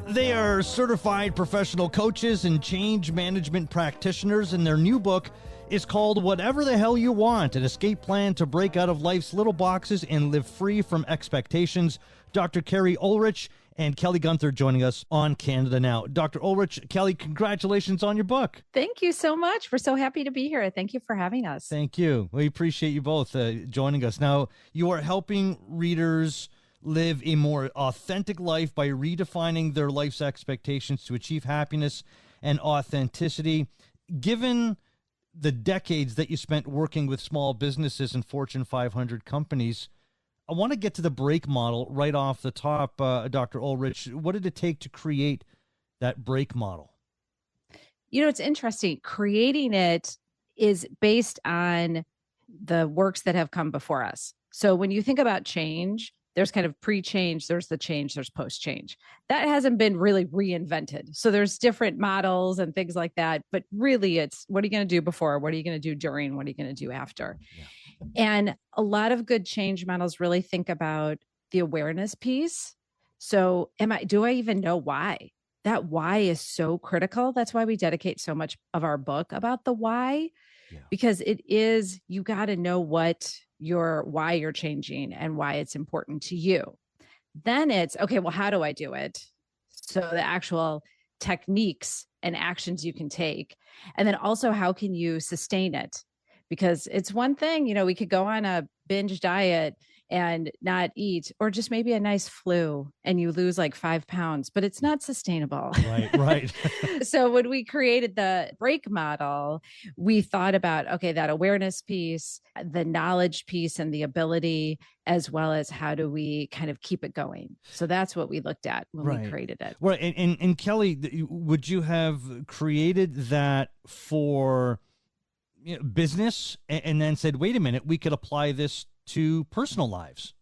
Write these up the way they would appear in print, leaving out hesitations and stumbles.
They are certified professional coaches and change management practitioners, and their new book is called Whatever the Hell You Want, an escape plan to break out of life's little boxes and live free from expectations. Dr. Keri Ohlrich and Kelly Guenther joining us on Canada Now. Dr. Ohlrich, Kelly, congratulations on your book. Thank you so much. We're so happy to be here. Thank you for having us. Thank you. We appreciate you both joining us. Now, you are helping readers live a more authentic life by redefining their life's expectations to achieve happiness and authenticity. Given the decades that you spent working with small businesses and Fortune 500 companies, I want to get to the break model right off the top. Dr. Ohlrich, what did it take to create that break model? You know, it's interesting. Creating it is based on the works that have come before us. So when you think about change, there's kind of pre-change, there's the change, there's post-change. That hasn't been really reinvented. So there's different models and things like that. But really, it's what are you going to do before? What are you going to do during? What are you going to do after? Yeah. And a lot of good change models really think about the awareness piece. So do I even know why? That why is so critical. That's why we dedicate so much of our book about the why, because it is, you got to know why you're changing and why it's important to you. Then it's, okay, well, how do I do it? So the actual techniques and actions you can take. And then also, how can you sustain it? Because it's one thing, we could go on a binge diet and not eat, or just maybe a nice flu and you lose like 5 pounds, but it's not sustainable. Right. So when we created the break model, we thought about, okay, that awareness piece, the knowledge piece and the ability, as well as how do we kind of keep it going. So that's what we looked at when we created it. Well, and Kelly, would you have created that for business and then said, wait a minute, we could apply this to personal lives?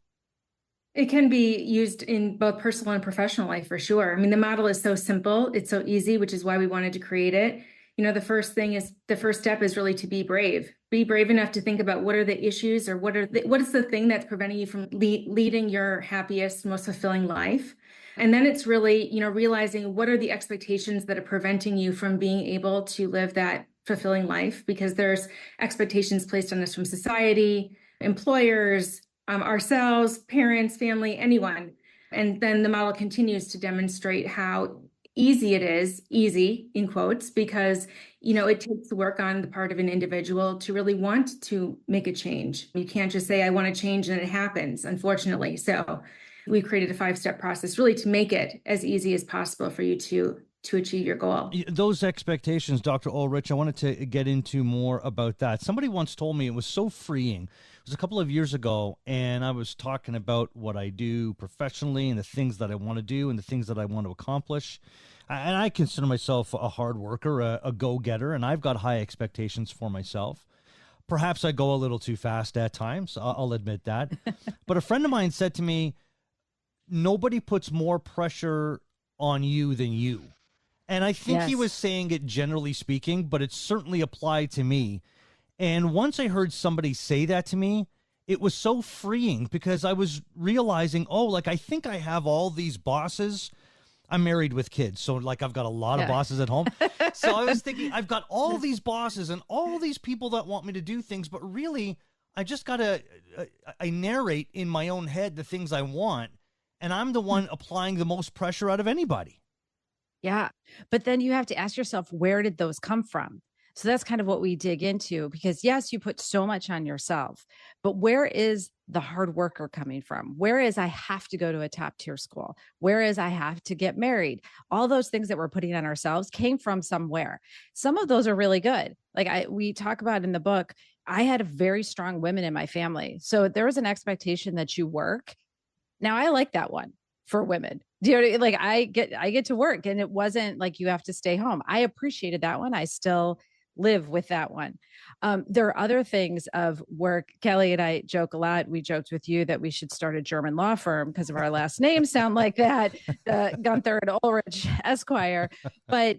It can be used in both personal and professional life for sure. I mean, the model is so simple. It's so easy, which is why we wanted to create it. The first step is really to be brave. Be brave enough to think about what are the issues or what is the thing that's preventing you from leading your happiest, most fulfilling life. And then it's really, realizing what are the expectations that are preventing you from being able to live that fulfilling life, because there's expectations placed on us from society, employers, ourselves, parents, family, anyone. And then the model continues to demonstrate how easy it is, easy in quotes, because, it takes work on the part of an individual to really want to make a change. You can't just say, I want to change, and it happens, unfortunately. So we created a 5-step process really to make it as easy as possible for you to achieve your goal. Those expectations, Dr. Ohlrich, I wanted to get into more about that. Somebody once told me it was so freeing. It was a couple of years ago, and I was talking about what I do professionally and the things that I want to do and the things that I want to accomplish. And I consider myself a hard worker, a go-getter, and I've got high expectations for myself. Perhaps I go a little too fast at times. I'll admit that. But a friend of mine said to me, nobody puts more pressure on you than you. And I think he was saying it generally speaking, but it certainly applied to me. And once I heard somebody say that to me, it was so freeing, because I was realizing, I think I have all these bosses. I'm married with kids, so I've got a lot of bosses at home. So I was thinking, I've got all these bosses and all these people that want me to do things, but really, I just got to, I narrate in my own head the things I want, and I'm the one applying the most pressure out of anybody. Yeah. But then you have to ask yourself, where did those come from? So that's kind of what we dig into, because yes, you put so much on yourself, but where is the hard worker coming from? Where is I have to go to a top tier school? Where is I have to get married? All those things that we're putting on ourselves came from somewhere. Some of those are really good. We talk about in the book, I had very strong women in my family. So there was an expectation that you work. Now I like that one for women. I get to work, and it wasn't like you have to stay home. I appreciated that one. I still live with that one. There are other things of work. Kelly and I joke a lot. We joked with you that we should start a German law firm because of our last names sound like that, Guenther and Ohlrich Esquire. But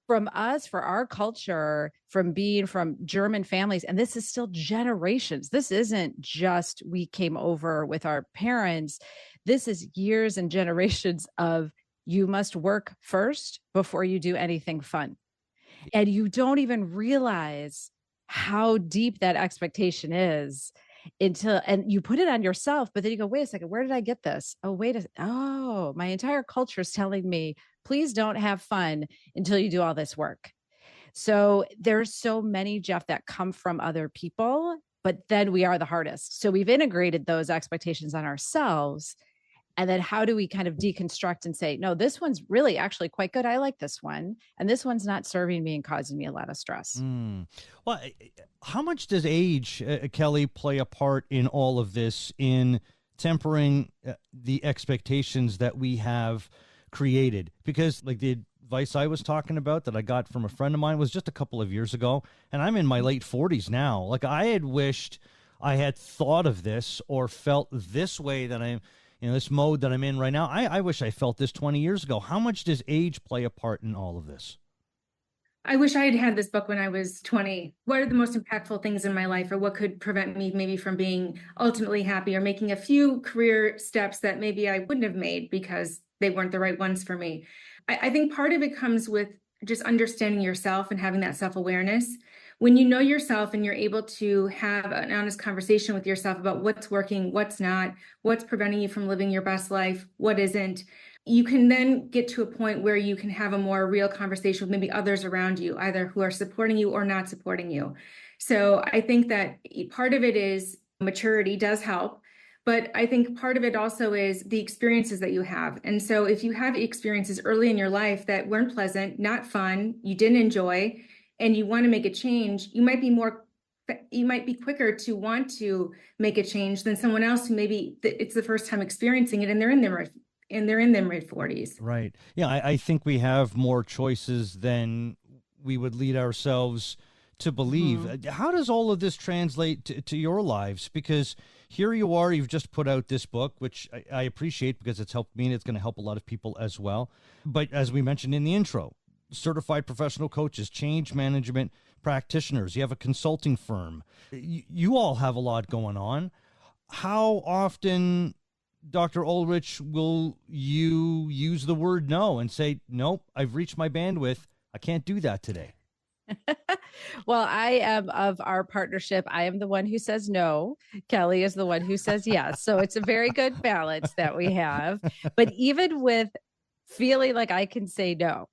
from us, for our culture, from being from German families, and this is still generations. This isn't just we came over with our parents. This is years and generations of you must work first before you do anything fun. And you don't even realize how deep that expectation is and you put it on yourself, but then you go, wait a second, where did I get this? Oh, my entire culture is telling me, please don't have fun until you do all this work. So there's so many, Jeff, that come from other people, but then we are the hardest. So we've integrated those expectations on ourselves. And then how do we kind of deconstruct and say, no, this one's really actually quite good. I like this one. And this one's not serving me and causing me a lot of stress. Well, how much does age, Kelly, play a part in all of this, in tempering the expectations that we have created? Because like the advice I was talking about that I got from a friend of mine was just a couple of years ago, and I'm in my late 40s now. Like I had wished I had thought of this or felt this way that I'm, this mode that I'm in right now. I wish I felt this 20 years ago. How much does age play a part in all of this? I wish I had had this book when I was 20. What are the most impactful things in my life, or what could prevent me maybe from being ultimately happy, or making a few career steps that maybe I wouldn't have made because they weren't the right ones for me? I think part of it comes with just understanding yourself and having that self-awareness. When you know yourself and you're able to have an honest conversation with yourself about what's working, what's not, what's preventing you from living your best life, what isn't, you can then get to a point where you can have a more real conversation with maybe others around you, either who are supporting you or not supporting you. So I think that part of it is maturity does help. But I think part of it also is the experiences that you have. And so if you have experiences early in your life that weren't pleasant, not fun, you didn't enjoy, and you want to make a change, you might be quicker to want to make a change than someone else who maybe it's the first time experiencing it and they're in their mid 40s. Right. Yeah, I think we have more choices than we would lead ourselves to believe. Mm-hmm. How does all of this translate to your lives? Because here you are, you've just put out this book, which I appreciate because it's helped me and it's going to help a lot of people as well. But as we mentioned in the intro, certified professional coaches, change management practitioners, you have a consulting firm. You all have a lot going on. How often, Dr. Ohlrich, will you use the word no and say, nope, I've reached my bandwidth. I can't do that today? Well, I am of our partnership. I am the one who says no. Kelly is the one who says yes. So it's a very good balance that we have. But even with feeling like I can say no,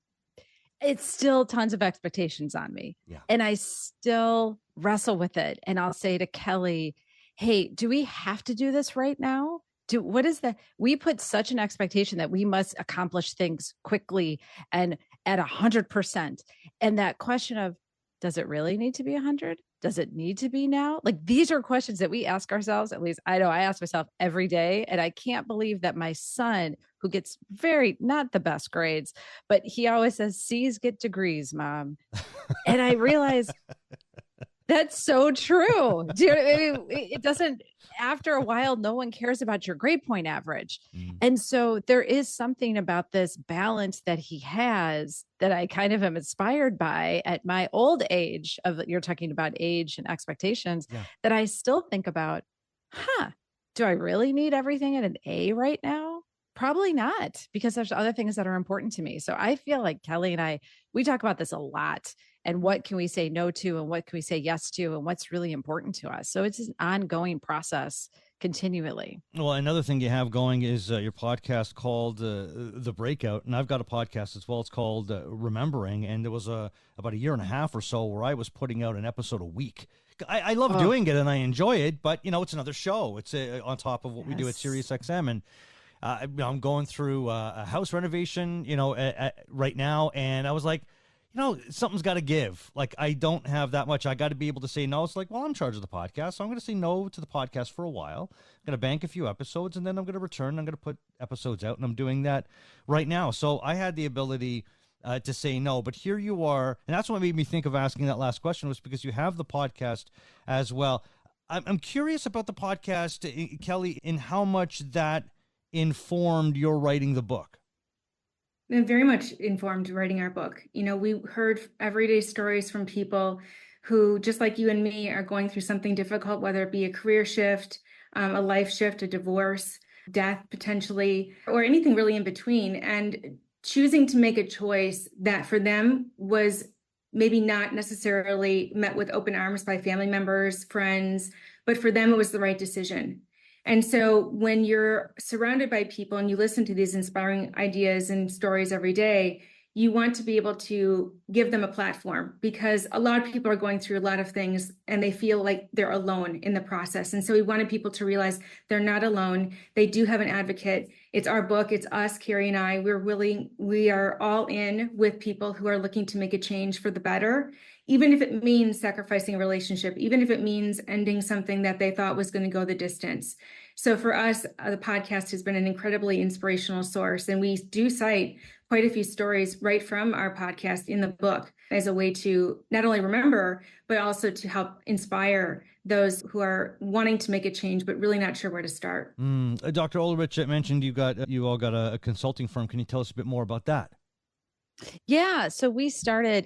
it's still tons of expectations on me. Yeah. And I still wrestle with it. And I'll say to Kelly, hey, do we have to do this right now? What is that? We put such an expectation that we must accomplish things quickly and at 100%. And that question of, does it really need to be 100? Does it need to be now? Like, these are questions that we ask ourselves. At least I know I ask myself every day. And I can't believe that my son, who gets not the best grades, but he always says, C's get degrees, Mom. And I realize that's so true. It doesn't, after a while, no one cares about your grade point average. And so there is something about this balance that he has that I kind of am inspired by at my old age you're talking about age and expectations, that I still think about, do I really need everything at an A right now? Probably not, because there's other things that are important to me. So I feel like Kelly and we talk about this a lot. And what can we say no to, and what can we say yes to, and what's really important to us? So it's an ongoing process continually. Well, another thing you have going is your podcast called The Breakout. And I've got a podcast as well. It's called Remembering. And there was about a year and a half or so where I was putting out an episode a week. I love doing it and I enjoy it, but it's another show. It's on top of what we do at SiriusXM. And I'm going through a house renovation, right now. And I was like, something's got to give. Like, I don't have that much. I got to be able to say no. It's like, well, I'm in charge of the podcast, so I'm going to say no to the podcast for a while. I'm going to bank a few episodes, and then I'm going to return. I'm going to put episodes out, and I'm doing that right now. So I had the ability to say no, but here you are. And that's what made me think of asking that last question, was because you have the podcast as well. I'm curious about the podcast, Kelly, in how much that informed your writing the book. It very much informed writing our book. We heard everyday stories from people who, just like you and me, are going through something difficult, whether it be a career shift, a life shift, a divorce, death potentially, or anything really in between. And choosing to make a choice that for them was maybe not necessarily met with open arms by family members, friends, but for them, it was the right decision. And so when you're surrounded by people and you listen to these inspiring ideas and stories every day, you want to be able to give them a platform, because a lot of people are going through a lot of things and they feel like they're alone in the process. And so we wanted people to realize they're not alone. They do have an advocate. It's our book. It's us, Keri and I. We are all in with people who are looking to make a change for the better, even if it means sacrificing a relationship, even if it means ending something that they thought was going to go the distance. So for us, the podcast has been an incredibly inspirational source. And we do cite quite a few stories right from our podcast in the book as a way to not only remember, but also to help inspire those who are wanting to make a change, but really not sure where to start. Dr. Ohlrich mentioned you all got a consulting firm. Can you tell us a bit more about that? Yeah. So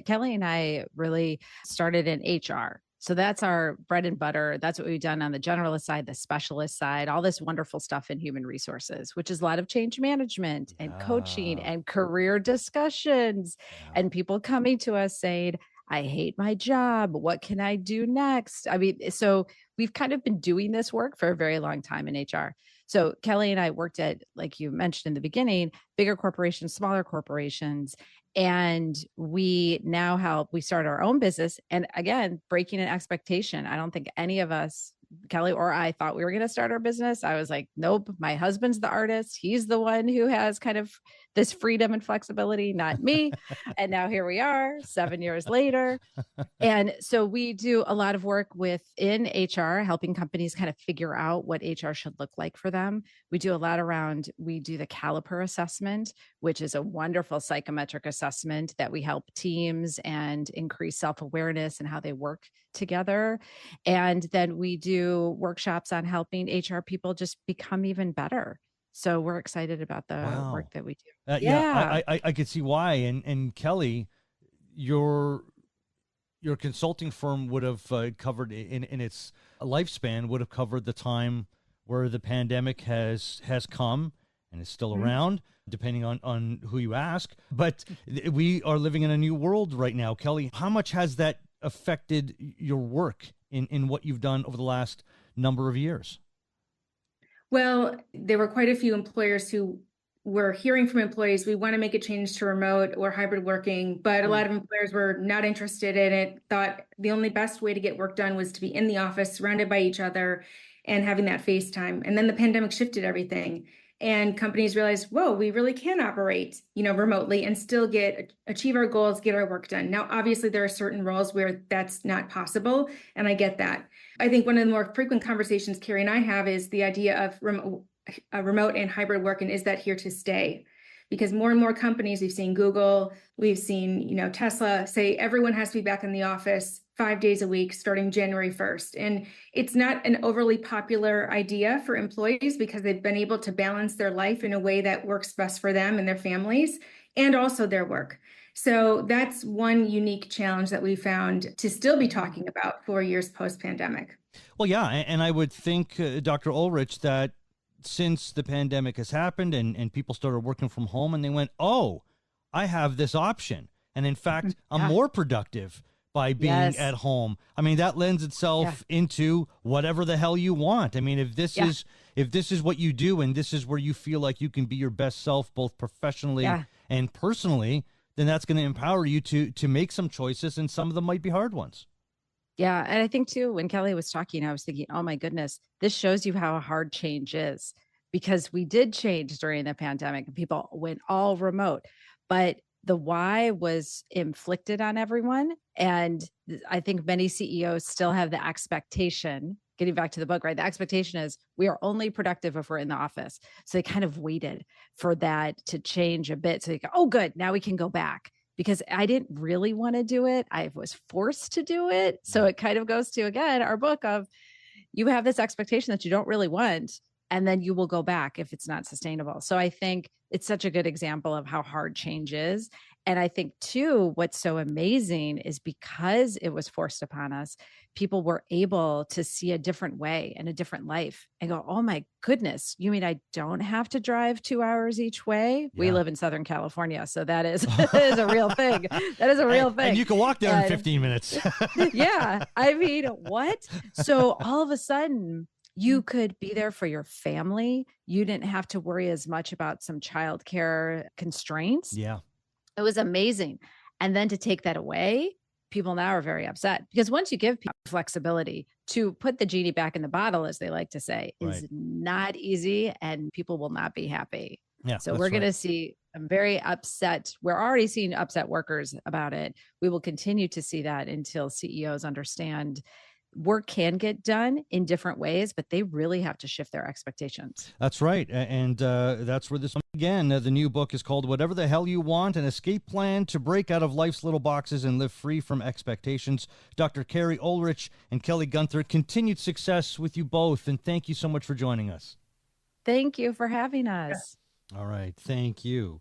Kelly and I really started in HR. So that's our bread and butter. That's what we've done on the generalist side, the specialist side, all this wonderful stuff in human resources, which is a lot of change management and coaching and career discussions and people coming to us saying, I hate my job. What can I do next? I mean, so we've kind of been doing this work for a very long time in HR. So Kelly and I worked at, like you mentioned in the beginning, bigger corporations, smaller corporations. And we now we start our own business. And again, breaking an expectation. I don't think any of us, Kelly or I, thought we were going to start our business. I was like, nope, my husband's the artist. He's the one who has kind of this freedom and flexibility, not me. And now here we are 7 years later. And so we do a lot of work within HR, helping companies kind of figure out what HR should look like for them. We do a lot we do the caliper assessment, which is a wonderful psychometric assessment that we help teams and increase self-awareness and how they work together. And then we do workshops on helping HR people just become even better. So we're excited about the work that we do. I could see why. And Kelly, your consulting firm would have covered in its lifespan would have covered the time where the pandemic has come and is still around, depending on who you ask. But we are living in a new world right now. Kelly, how much has that affected your work in what you've done over the last number of years? Well, there were quite a few employers who were hearing from employees, we want to make a change to remote or hybrid working, but a lot of employers were not interested in it, thought the only best way to get work done was to be in the office, surrounded by each other and having that face time. And then the pandemic shifted everything. And companies realized, whoa, we really can operate, remotely and still achieve our goals, get our work done. Now, obviously, there are certain roles where that's not possible, and I get that. I think one of the more frequent conversations Keri and I have is the idea of remote and hybrid work, and is that here to stay? Because more and more companies, we've seen Google, we've seen, Tesla say everyone has to be back in the office 5 days a week starting January 1st. And it's not an overly popular idea for employees because they've been able to balance their life in a way that works best for them and their families and also their work. So that's one unique challenge that we found to still be talking about 4 years post-pandemic. Well, yeah. And I would think, Dr. Ohlrich, that since the pandemic has happened and people started working from home and they went, oh, I have this option. And in fact, I'm more productive by being at home. I mean, that lends itself into whatever the hell you want. I mean, if this is what you do and this is where you feel like you can be your best self, both professionally and personally, then that's going to empower you to make some choices, and some of them might be hard ones. Yeah. And I think too, when Kelly was talking, I was thinking, oh my goodness, this shows you how hard change is, because we did change during the pandemic and people went all remote, but the why was inflicted on everyone. And I think many CEOs still have the expectation, getting back to the book, right? The expectation is we are only productive if we're in the office. So they kind of waited for that to change a bit. So they go, oh, good, now we can go back. Because I didn't really want to do it. I was forced to do it. So it kind of goes to, again, our book of you have this expectation that you don't really want. and then you will go back if it's not sustainable. So I think it's such a good example of how hard change is. And I think too, what's so amazing is because it was forced upon us, people were able to see a different way and a different life and go, oh my goodness, you mean I don't have to drive 2 hours each way? We Yeah. live in Southern California. So that is, that is a real thing. That is a real thing. And you can walk there in 15 minutes. Yeah. I mean, what? So all of a sudden, you could be there for your family. You didn't have to worry as much about some childcare constraints. Yeah. It was amazing. And then to take that away, people now are very upset because once you give people flexibility, to put the genie back in the bottle, as they like to say, is not easy, and people will not be happy. Yeah. So we're going to see, I'm very upset. We're already seeing upset workers about it. We will continue to see that until CEOs understand work can get done in different ways, but they really have to shift their expectations. That's right. And that's where this, again, the new book is called Whatever the Hell You Want, an escape plan to break out of life's little boxes and live free from expectations. Dr. Keri Ohlrich and Kelly Guenther, continued success with you both. And thank you so much for joining us. Thank you for having us. All right. Thank you.